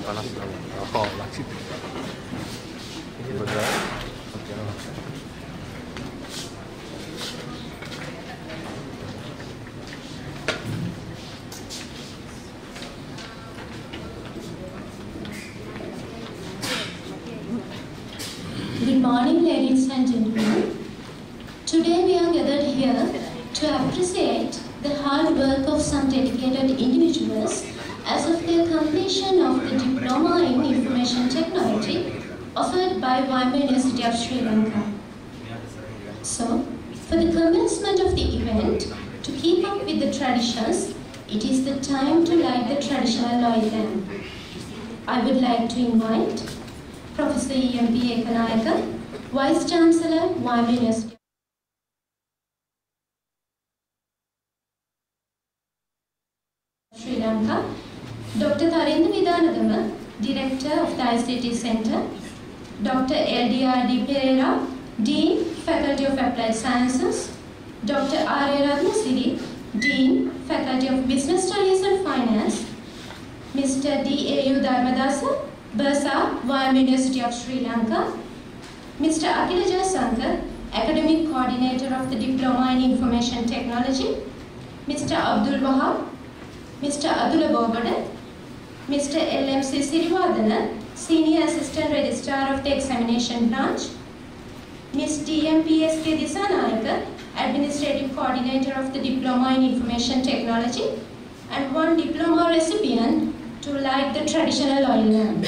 panas banget. Oh, lagi. Ini benar. Oke. Good morning, ladies and gentlemen. Today we are gathered here to appreciate the hard work of some dedicated individuals as of their completion of the Diploma in Information Technology offered by Wimber University of Sri Lanka. So, for the commencement of the event, to keep up with the traditions, it is the time to light the traditional oil lamp. I would like to invite Professor E.M.P. Ekanayaka, Vice Chancellor, Wimber University of Sri Lanka, Dr. Tharindra Vidanagama, Director of the ICT Center, Dr. L.D.R.D. Pereira, Dean, Faculty of Applied Sciences, Dr. R.A. Ratnasiri, Dean, Faculty of Business Studies and Finance, Mr. D.A.U. Dharmadasa, Bursa, Wimber University of Sri Lanka, Mr. Akhila Jayasankar, Academic Coordinator of the Diploma in Information Technology, Mr. Abdul Wahab, Mr. Adula Bobada, Mr. L.M.C. Sirivardhana, Senior Assistant Registrar of the Examination Branch, Ms. D.M.P.S.K. Disanayaka, Administrative Coordinator of the Diploma in Information Technology, and one diploma recipient to light the traditional oil lamp.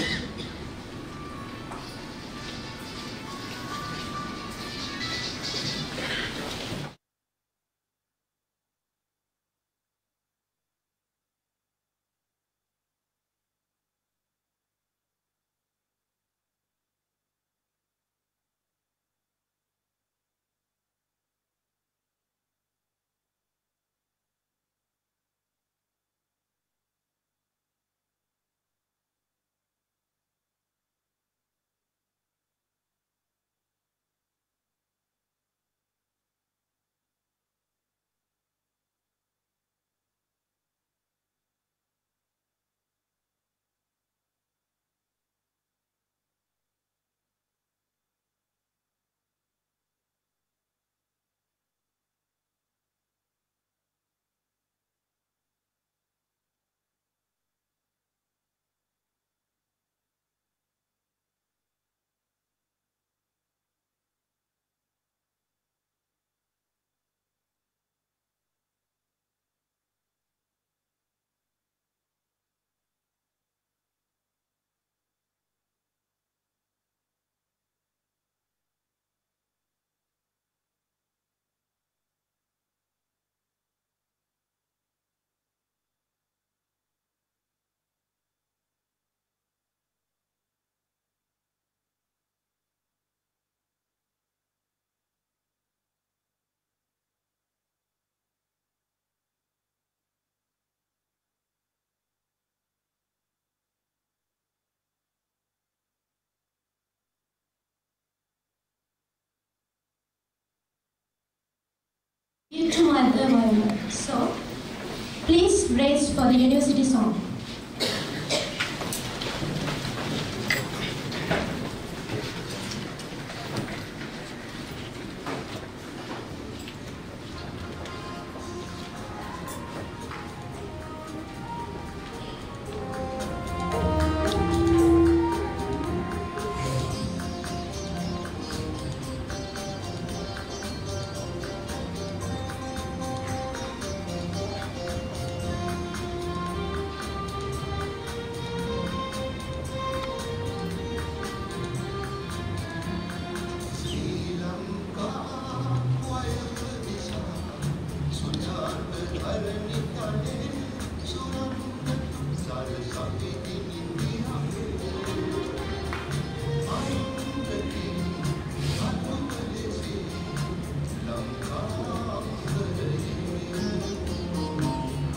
To my environment. So, please raise for the university song.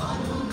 I don't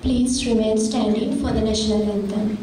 Please remain standing for the national anthem.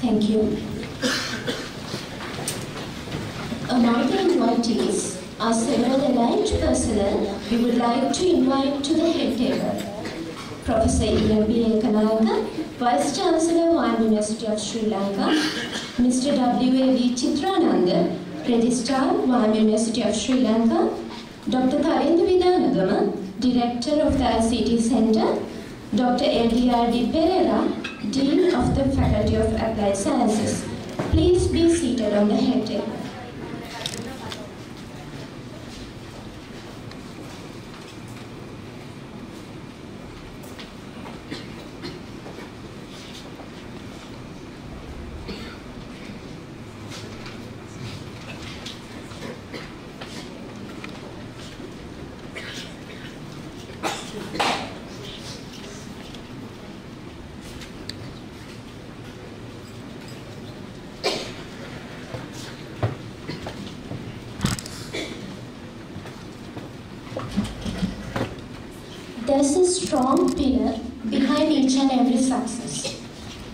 Thank you. Among the invitees are several allied personnel we would like to invite to the head table. Professor E.M.B. Ekanayaka, Vice Chancellor, Wyoming University of Sri Lanka, Mr. W.A.V. Chitrananda, Registrar, Wyoming University of Sri Lanka, Dr. Tharendra Vidanagama, Director of the ICT Center, Dr. L.D.R.D. Pereira, Dean of the Faculty of Applied Sciences. Please be seated on the head table. There's a strong pillar behind each and every success.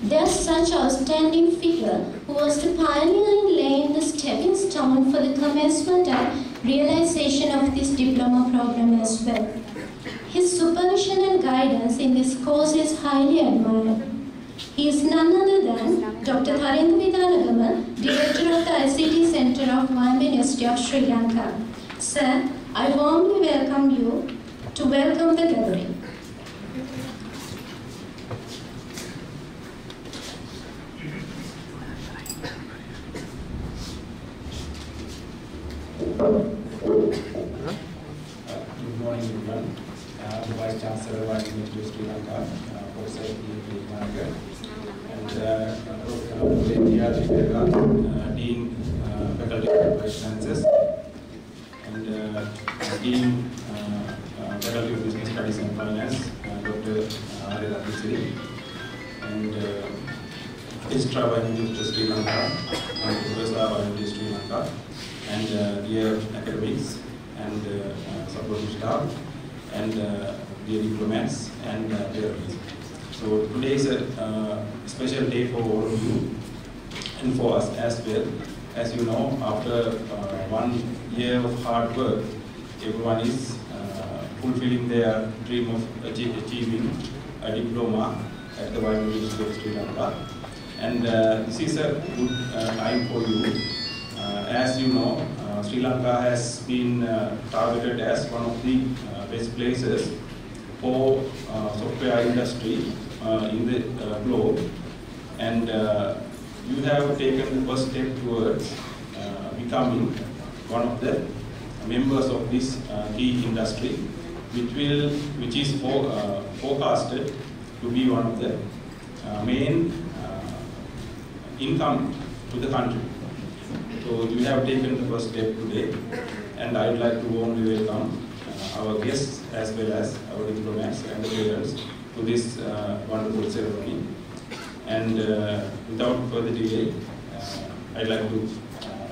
There's such outstanding figure who was the pioneer in laying the stepping stone for the commencement and realization of this diploma program as well. His supervision and guidance in this course is highly admired. He is none other than Dr. Tharendra Vidanagama, Director of the ICT Center of Wyoming University of Sri Lanka. Sir, I warmly welcome you to welcome the gathering. Good morning, everyone. The Vice Chancellor of the University of Sri Lanka, Professor E.M.B. Ekanayaka, and L.D.R.D. Pereira, Dean, Faculty of Applied Sciences, and Dean, Faculty of Business Studies and Finance, Dr. R. and Registrar of University of Sri Lanka, and Professor of University of Sri Lanka, and dear academics and supporting staff, and dear diplomats and parents. So today is a special day for all of you and for us as well. As you know, after 1 year of hard work, everyone is fulfilling their dream of achieving a diploma at the Wyoming University of Sri Lanka. And this is a good time for you. As you know, Sri Lanka has been targeted as one of the best places for software industry in the globe. And you have taken the first step towards becoming one of the members of this key industry, which is forecasted to be one of the main income to the country. So you have taken the first step today, and I would like to warmly welcome our guests as well as our diplomats and the parents to this wonderful ceremony. And without further delay, I'd like to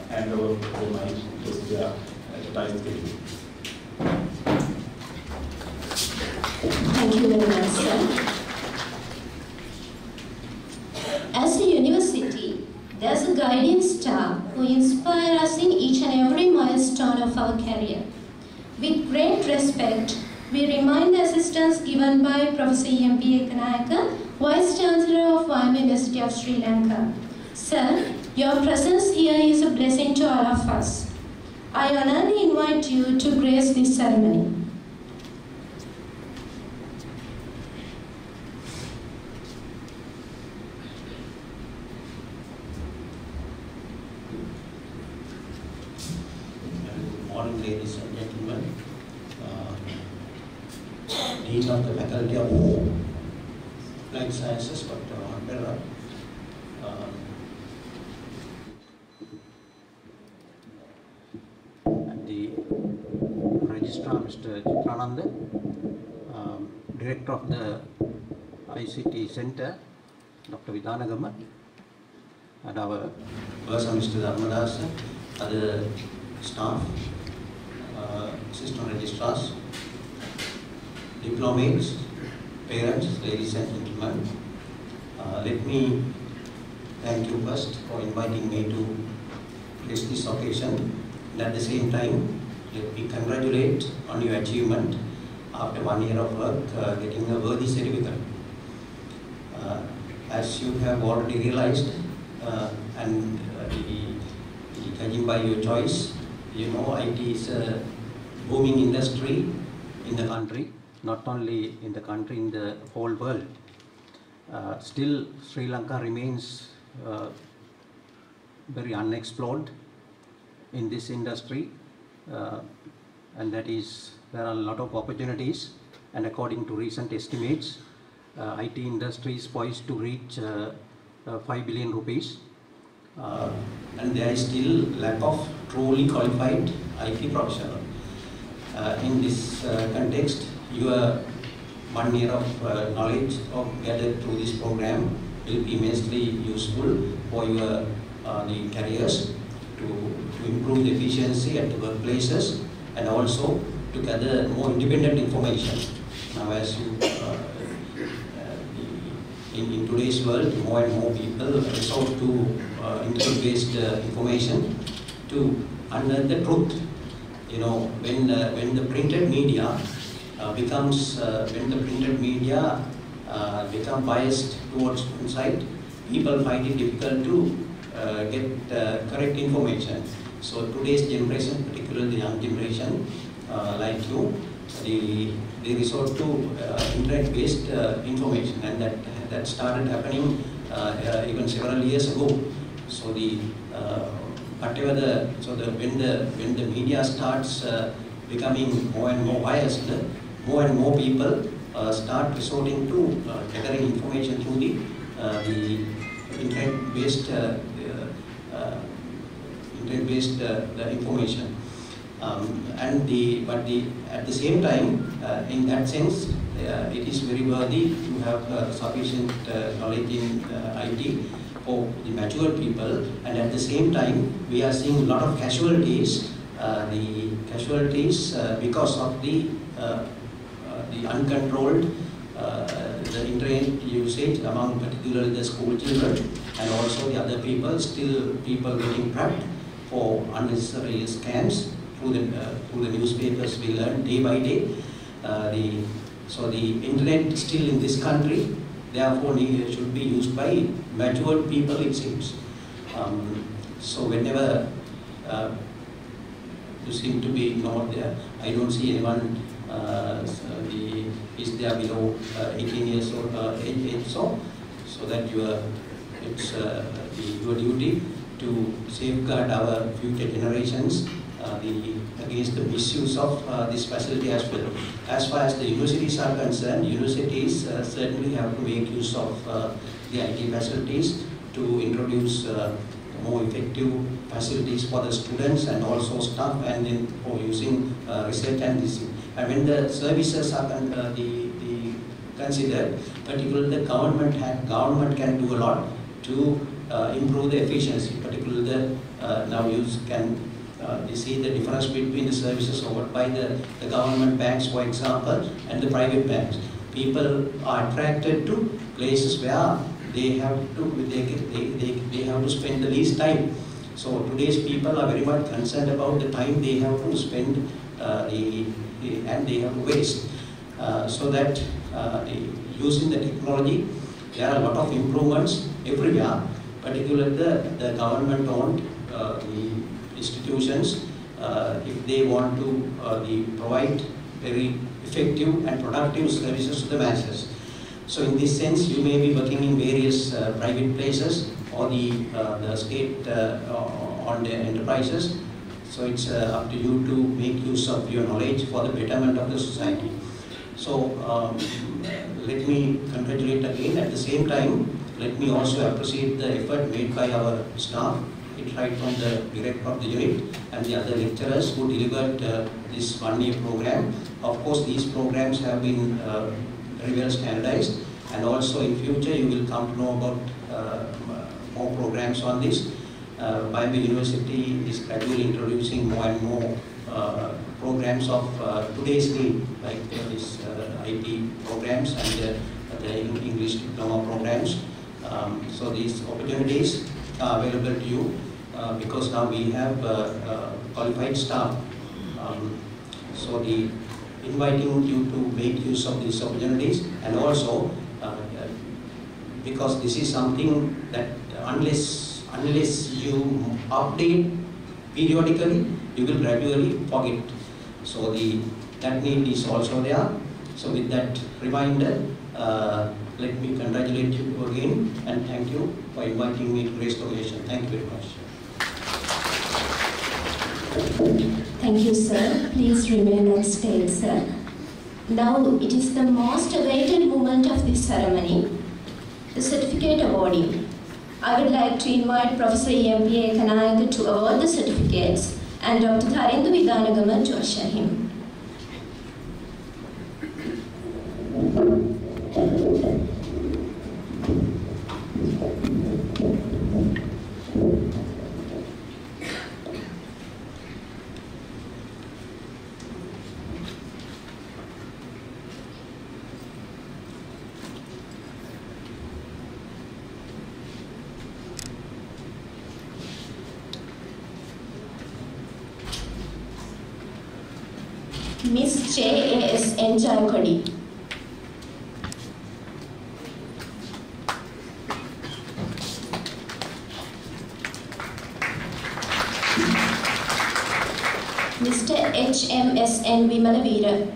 hand over to my guest at the time schedule. Thank you very much, sir. As a university, there's a guiding star who inspires us in each and every milestone of our career. With great respect, we remind the assistance given by Professor E.M.B. Ekanayaka, Vice Chancellor of Wyoming University of Sri Lanka. Sir, your presence here is a blessing to all of us. I honorably invite you to grace this ceremony. Good morning, ladies and gentlemen. Dean of the Faculty of Applied Sciences, Dr. Pereira. And the Registrar, Mr. Chitrananda, Director of the ICT Center, Dr. Vidanagama, and our person, Mr. Dharmadasa, other staff, assistant registrars, diplomats, parents, ladies and gentlemen. Let me thank you first for inviting me to grace this occasion, and at the same time, let me congratulate on your achievement after 1 year of work, getting a worthy certificate. As you have already realized, and judging by your choice, you know IT is a booming industry in the country, not only in the country, in the whole world. Still, Sri Lanka remains very unexplored in this industry, and that is, there are a lot of opportunities, and according to recent estimates, IT industry is poised to reach 5 billion rupees. And there is still lack of truly qualified IT professional. In this context, your 1 year of knowledge gathered through this program will be immensely useful for your the careers, to improve the efficiency at the workplaces, and also to gather more independent information. Now, as you in today's world, more and more people resort to internet-based information to unearth the truth. You know, when the printed media become biased towards one side, people find it difficult to get correct information. So today's generation, particularly the young generation like you, they resort to internet-based information, and that started happening even several years ago. So when the media starts becoming more and more biased, more and more people start resorting to gathering information through the internet-based information. At the same time, in that sense, it is very worthy to have sufficient knowledge in IT for the mature people, and at the same time, we are seeing a lot of casualties. The casualties because of the uncontrolled the internet usage among particularly the school children, and also the other people. Still, people getting trapped for unnecessary scams through the newspapers. We learn day by day. So the internet still in this country, therefore should be used by matured people, it seems. So whenever you seem to be not there, I don't see anyone is there below 18 years or age, so that it's your duty to safeguard our future generations against the misuse of this facility as well. As far as the universities are concerned, universities certainly have to make use of the IT facilities to introduce more effective facilities for the students and also staff, and then for using research and teaching. And when the services are considered, particularly the government can do a lot to improve the efficiency. Particularly now you can see the difference between the services offered by the government banks, for example, and the private banks. People are attracted to places where they have to spend the least time. So today's people are very much concerned about the time they have to spend and they have to waste. So that using the technology, there are a lot of improvements everywhere, particularly the government-owned institutions, if they want to provide very effective and productive services to the masses. So in this sense, you may be working in various private places or the state-owned enterprises. So it's up to you to make use of your knowledge for the betterment of the society. So let me congratulate again. At the same time, let me also appreciate the effort made by our staff, right from the director of the unit and the other lecturers who delivered this 1-year program. Of course, these programs have been very well standardized, and also in future you will come to know about more programs on this. Biomedical University is gradually introducing more and more programs of today's need, like these IT programs and the English Diploma programs. So these opportunities are available to you because now we have qualified staff. So inviting you to make use of these opportunities, and also because this is something that unless you update periodically, you will gradually forget. So that need is also there. So with that reminder, let me congratulate you again and thank you for inviting me to raise the occasion. Thank you very much. Thank you, sir. Please remain on stage, sir. Now it is the most awaited moment of this ceremony, the certificate awarding. I would like to invite Professor E.M.P. Ekanayaka to award the certificates and Dr. Tharendu Vidanagama to usher him. Miss J.A.S.N. Jayakodi. Mr. H.M.S.N. Vimalavira.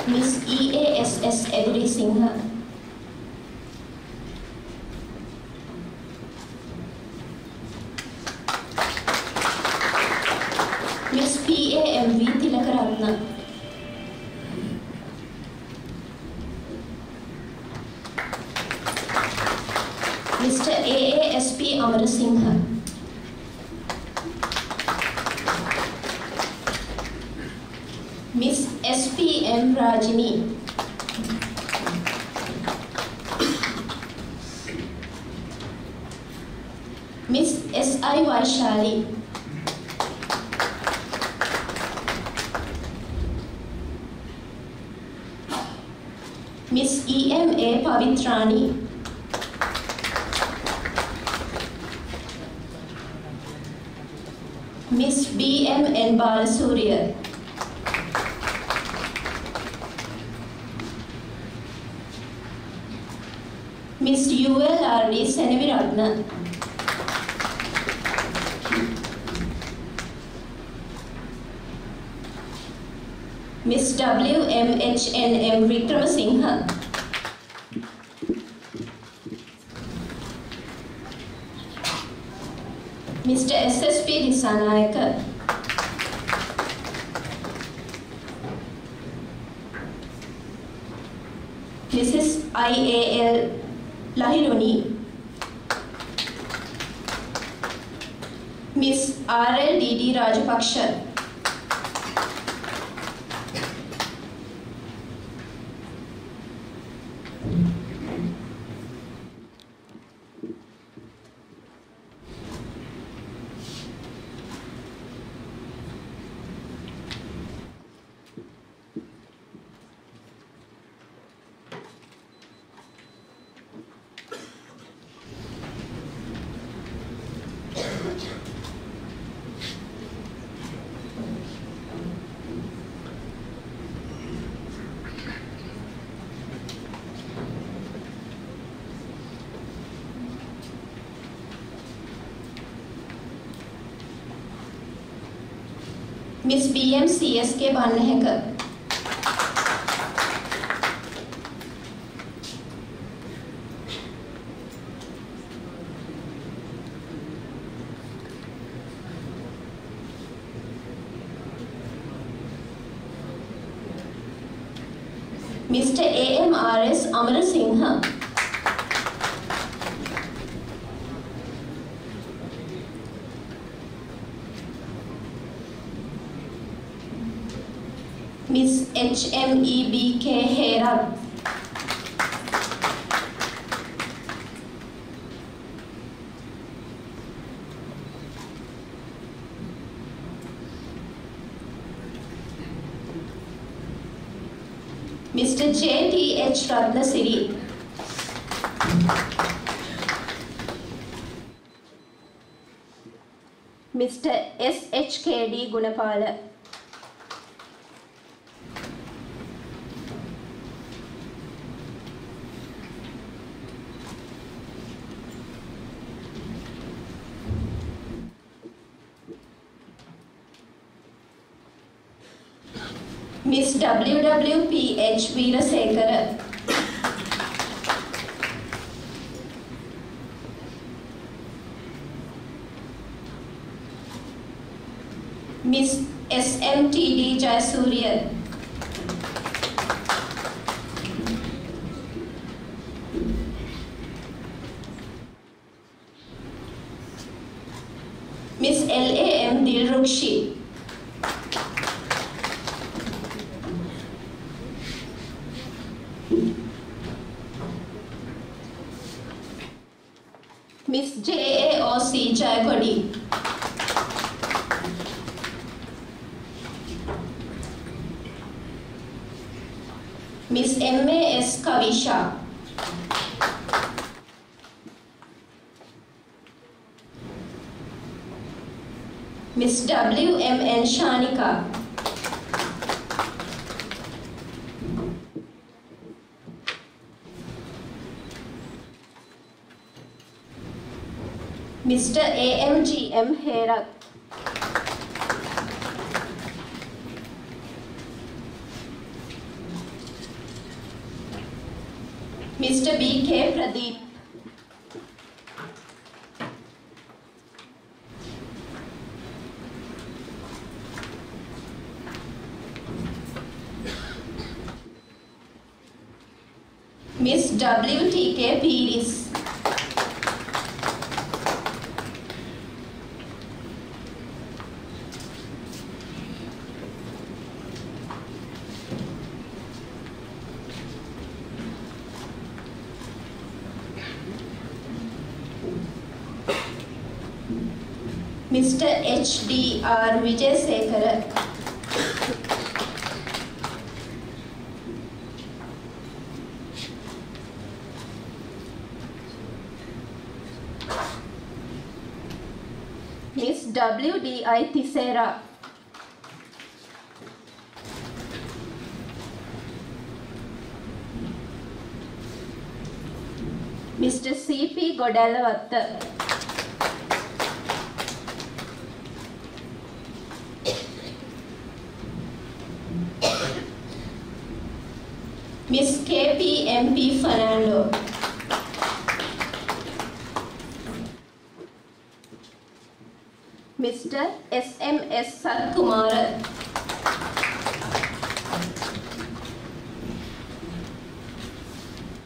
Miss E.A.S.S. Edri Singha. Miss P.A.M.V. Tilakaratna. Mr. A.A.S.P. Amarasingha. Miss S.P.M. Rajini. Miss S.I. Vaishali. Miss E.M.A. Pavitrani. Miss B.M.N. Balasurya. Miss U.L.R.D. Seneviratna. Miss W.M.H.N.M. Vikramasinghe. Mr. S.S.P. Disanayaka. Mrs. I.A.L. Lahironi. Miss R.L.D.D. Rajapaksha. Miss B.M. C.S.K. Bannaheka. Mr. A.M.R.S. Amarasinghe. Miss H.M.E.B.K. Hera. Mr. J.T.H. Ratnasiri. Mr. S.H.K.D. Gunapala. Miss W.W.P.H. Veerasekara. Miss S.M.T.D. Jayasuriya. Miss L.A.M. Dilrukshi. Miss J.A.O.C. Jayakodi. Miss M.A.S. Kavisha. Miss W.M.N. Shanika. Mr. A.M.G.M. Herak. Mr. B.K. Pradeep. Miss W.T.K. Piris. Mr. H.D.R. Vijayasekara. Miss W.D.I. Tisera. Mr. C.P. Godalavatta. Miss K.P.M.P. Fernando. Mr. S.M.S. Satkumara.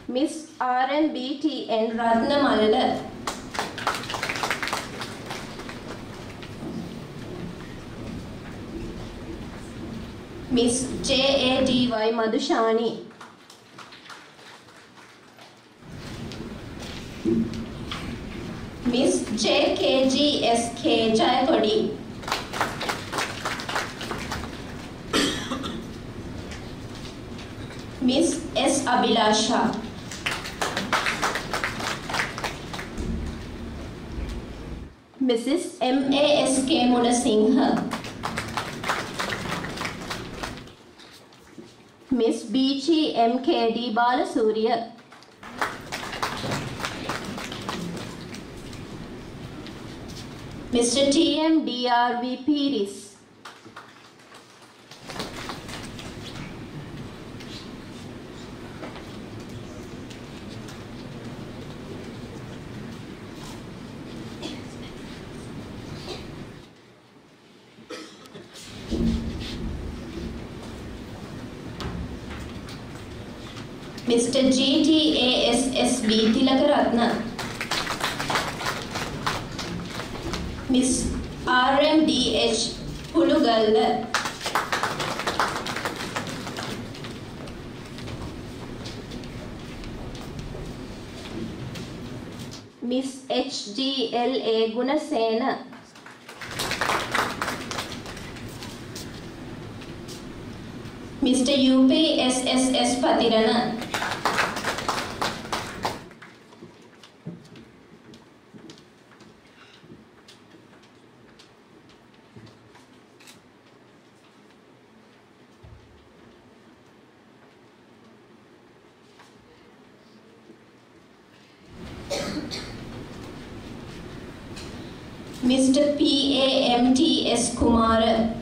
Miss R.N.B.T.N. Ratnamalala. Miss J.A.D.Y. Madhushani. Miss J.K.G.S.K. Jayakodi. Miss S. Abhilasha. Mrs. M.A.S.K. Munasinghe. Miss B.G. M.K.D. Balasuriya. Mr. T.M.D.R.V. Piris. Mr. G.T.A.S.S.B. Tilakaratna. Miss R.M.D.H. Pulugalla. Miss H.G.L.A. Gunasena. Mr. U.P.S.S.S. Patirana. Mr. P.A.M.T.S. Kumara,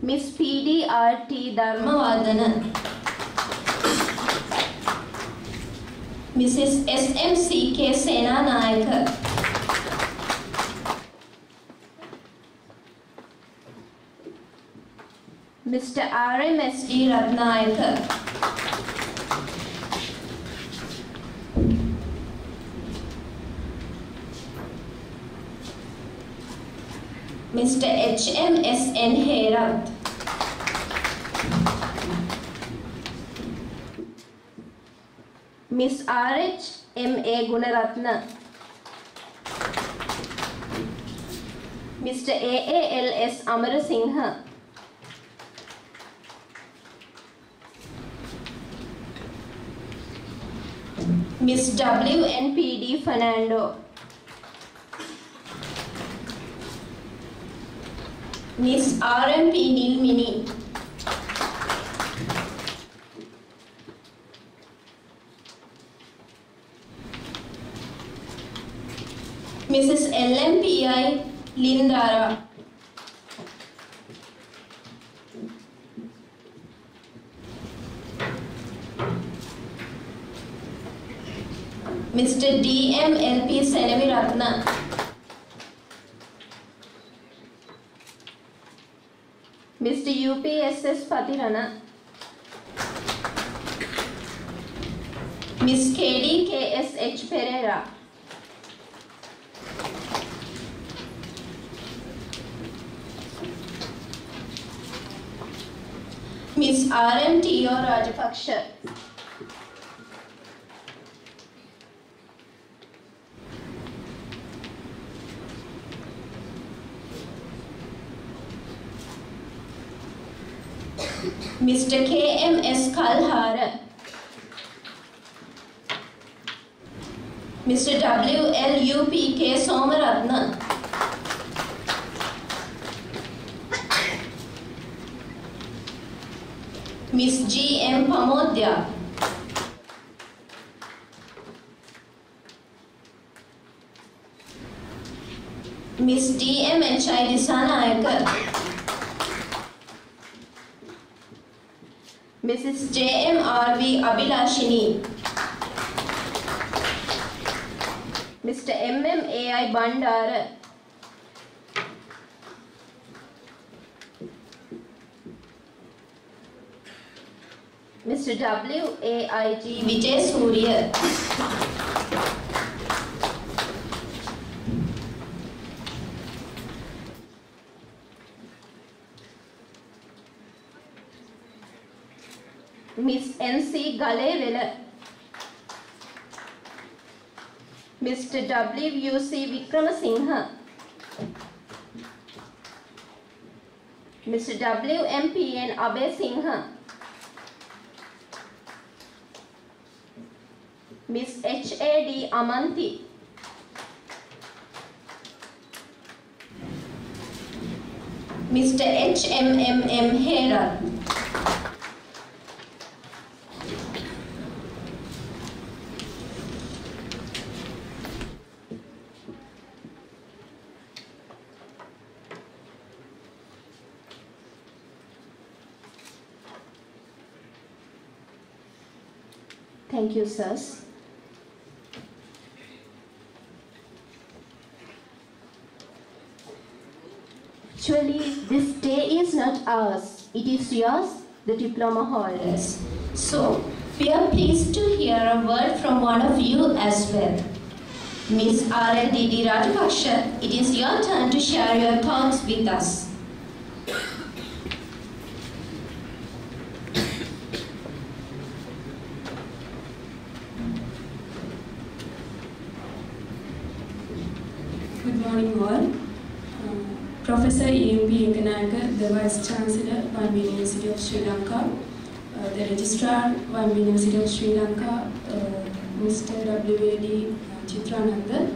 Miss P.D.R.T. Dharmavardhana, Mrs. S.M.C.K. Senanayaka, Mr. R.M.S.D. Ratnayaka, Mr. H.M.S.N. Herath, Miss R.H.M.A. Gunaratna, Mr. A.A.L.S. Amarasinghe, Miss W.N.P.D. Fernando, Miss R.M.P. Nilmini, Mrs. L.M.P.I. Lindara, Mr. D.M.L.P. Senaviratna, Mr. U.P.S.S. Patirana, Miss K.D.K.S.H. Pereira, Miss R.M.T.O. Rajapaksha, Mr. K.M.S. Kalhara, Mr. W.L.U.P.K. Somaratna, Miss G.M. Pamodya, Miss D.M.H.I. Disanayaka, Mrs. J.M.R.V. Abhilashini, Mr. M.M.A.I. Bandara, Mr. W.A.I.G. Vijay Surya, Miss N.C. Galevela, Mr. W.C. Vikramasinghe, Mr. W.M.P.N. Abhay Singhe, Miss H.A.D. Amanti, Mr. H.M.M.M. Hera, Thank you, sirs. Actually, this day is not ours. It is yours, the diploma holders. So, we are pleased to hear a word from one of you as well. Miss R.L.D.D. Rajapaksha, it is your turn to share your thoughts with us. Good morning all. Professor E.M.B. Enganayaka, the Vice Chancellor, Wambi University of Sri Lanka, the Registrar, Wambi University of Sri Lanka, Mr. W.A.D. Chitrananda,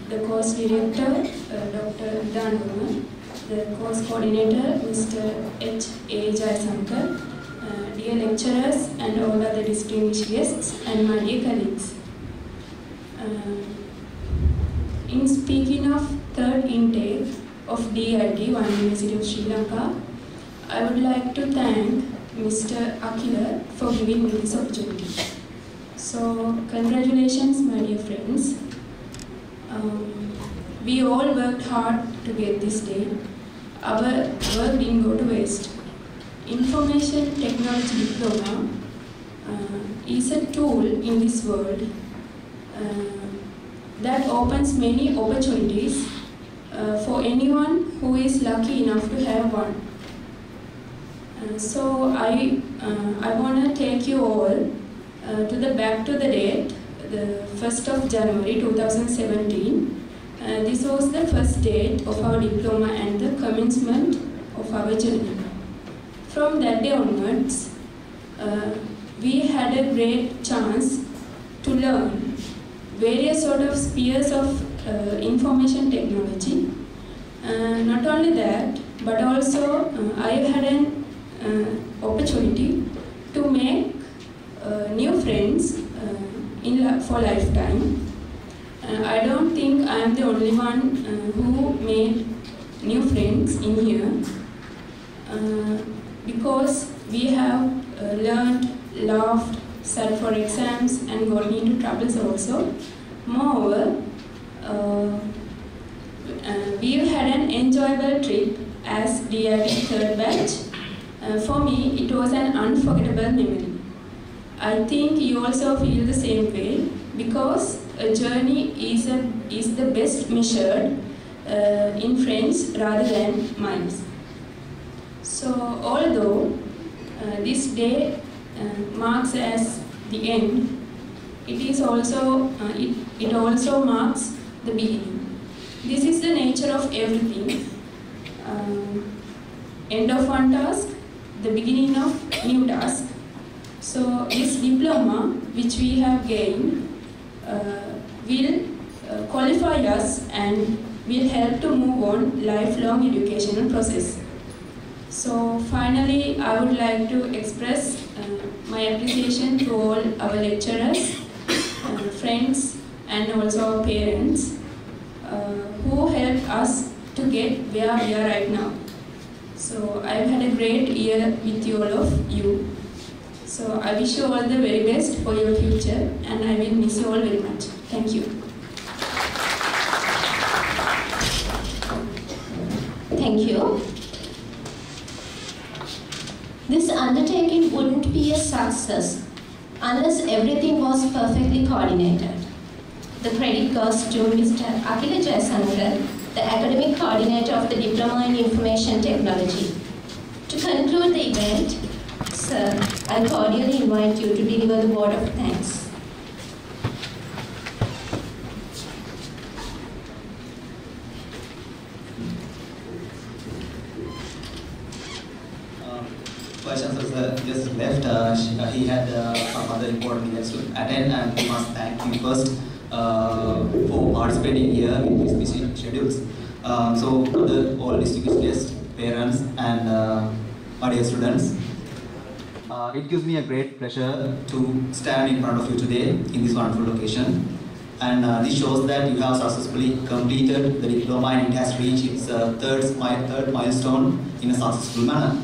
the Course Director, Dr. Danuma, the Course Coordinator, Mr. H.A. Jayasankar, dear lecturers and all other distinguished guests, and my dear colleagues. In speaking of third intake of DIT, One University of Sri Lanka, I would like to thank Mr. Akila for giving me this opportunity. So, congratulations, my dear friends. We all worked hard to get this day. Our work didn't go to waste. Information Technology Diploma is a tool in this world that opens many opportunities for anyone who is lucky enough to have one. So I want to take you all back to the date, the 1st of January 2017. This was the first date of our diploma and the commencement of our journey. From that day onwards, we had a great chance to learn various sort of spheres of information technology. Not only that, but also I had an opportunity to make new friends for lifetime. I don't think I am the only one who made new friends in here, because we have learned, laughed, sat for exams and got into troubles also. Moreover, we've had an enjoyable trip as DIT third batch. For me, it was an unforgettable memory. I think you also feel the same way, because a journey is the best measured in friends rather than miles. So, although this day marks as the end, it also marks the beginning. This is the nature of everything. End of one task, the beginning of new task. So this diploma which we have gained will qualify us and will help to move on lifelong educational process. So finally, I would like to express my appreciation to all our lecturers, friends, and also our parents who helped us to get where we are right now. So I've had a great year with all of you. So I wish you all the very best for your future, and I will miss you all very much. Thank you. Thank you. This undertaking wouldn't be a success unless everything was perfectly coordinated. The credit goes to Mr. Akila Jayasankar, the academic coordinator of the Diploma in Information Technology. To conclude the event, sir, I cordially invite you to deliver the word of thanks. Vice Chancellor just left. He had some other important events to attend, and we must thank him first for participating here in his busy schedules. So, all distinguished guests, parents, and my dear students, it gives me a great pleasure to stand in front of you today in this wonderful location. And this shows that you have successfully completed the diploma and it has reached its third milestone in a successful manner.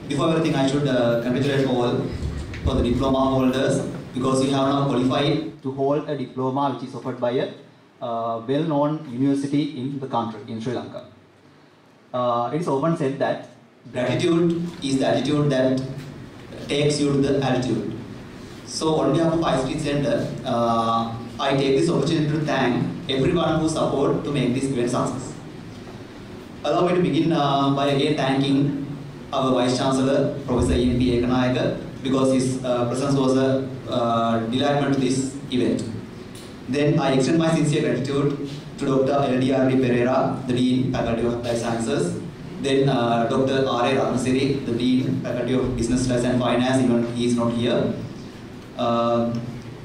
Before everything, I should congratulate all for the diploma holders, because you have now qualified to hold a diploma which is offered by a well-known university in the country, in Sri Lanka. It is often said that gratitude is the attitude that takes you to the altitude. So on behalf of ICT Center, I take this opportunity to thank everyone who supported to make this event success. Allow me to begin by again thanking our Vice Chancellor, Professor E.M.P. Ekanayaka, because his presence was a delightment to this event. Then I extend my sincere gratitude to Dr. L.D.R.D. Pereira, the Dean, Faculty of Life Sciences. Then Dr. R.A. Ratnasiri, the Dean, Faculty of Business Studies and Finance, even he is not here. Then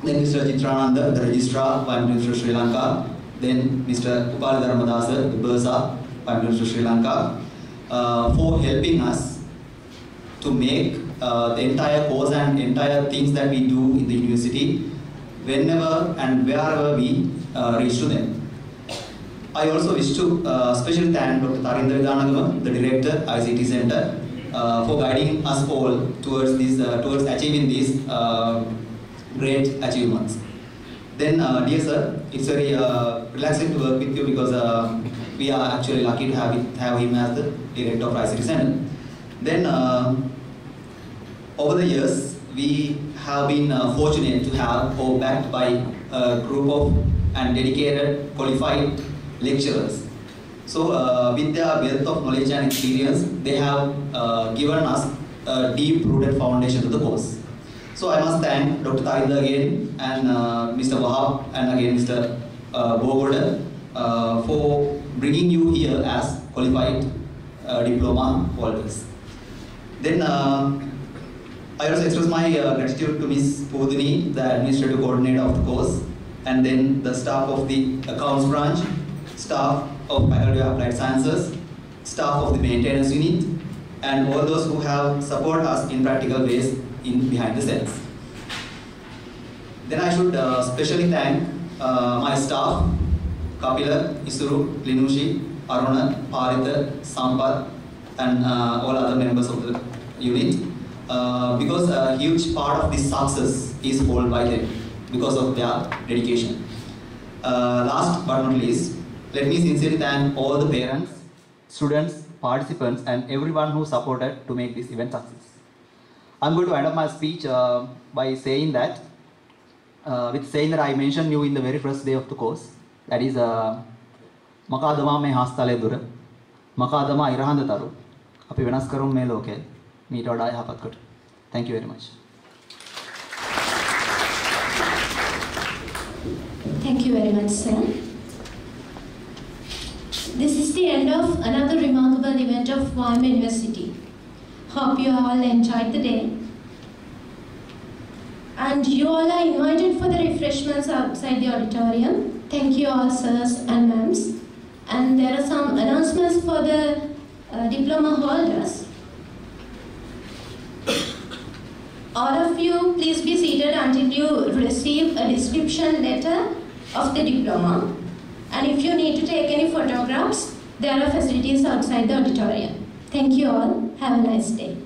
Mr. Chitrananda, the Registrar, Prime Minister of Sri Lanka. Then Mr. Upal Dharmadasa, the Bursa, Prime Minister of Sri Lanka, for helping us to make the entire course and entire things that we do in the university whenever and wherever we reach to them. I also wish to specially thank Dr. Tharendra Vidanagama, the Director, ICT Center, for guiding us all towards towards achieving these great achievements. Then, dear sir, it's very relaxing to work with you because we are actually lucky to have him as the Director of ICT Center. Then, over the years, we have been fortunate to have or backed by a group of and dedicated, qualified lecturers. So, with their wealth of knowledge and experience, they have given us a deep-rooted foundation to the course. So, I must thank Dr. Tharendra again and Mr. Wahab and again Mr. Bogoda for bringing you here as qualified diploma holders. Then, I also express my gratitude to Ms. Pudini, the administrative coordinator of the course, and then the staff of the accounts branch, staff of Faculty of Applied Sciences, staff of the maintenance unit, and all those who have supported us in practical ways behind the scenes. Then I should specially thank my staff, Kapila, Isuru, Linushi, Aruna, Paritha, Sampath, and all other members of the unit, because a huge part of this success is held by them because of their dedication. Last but not least, let me sincerely thank all the parents, students, participants, and everyone who supported to make this event success. I'm going to end up my speech by saying that, I mentioned you in the very first day of the course. That is, Makadama me hastale dura, Makadama irahanda taru. Api venas karum me loke, meet or die hapatkut. Thank you very much. Thank you very much, sir. This is the end of another remarkable event of YM University. Hope you all enjoyed the day. And you all are invited for the refreshments outside the auditorium. Thank you all, sirs and ma'ams. And there are some announcements for the diploma holders. All of you, please be seated until you receive a description letter of the diploma. And if you need to take any photographs, there are facilities outside the auditorium. Thank you all. Have a nice day.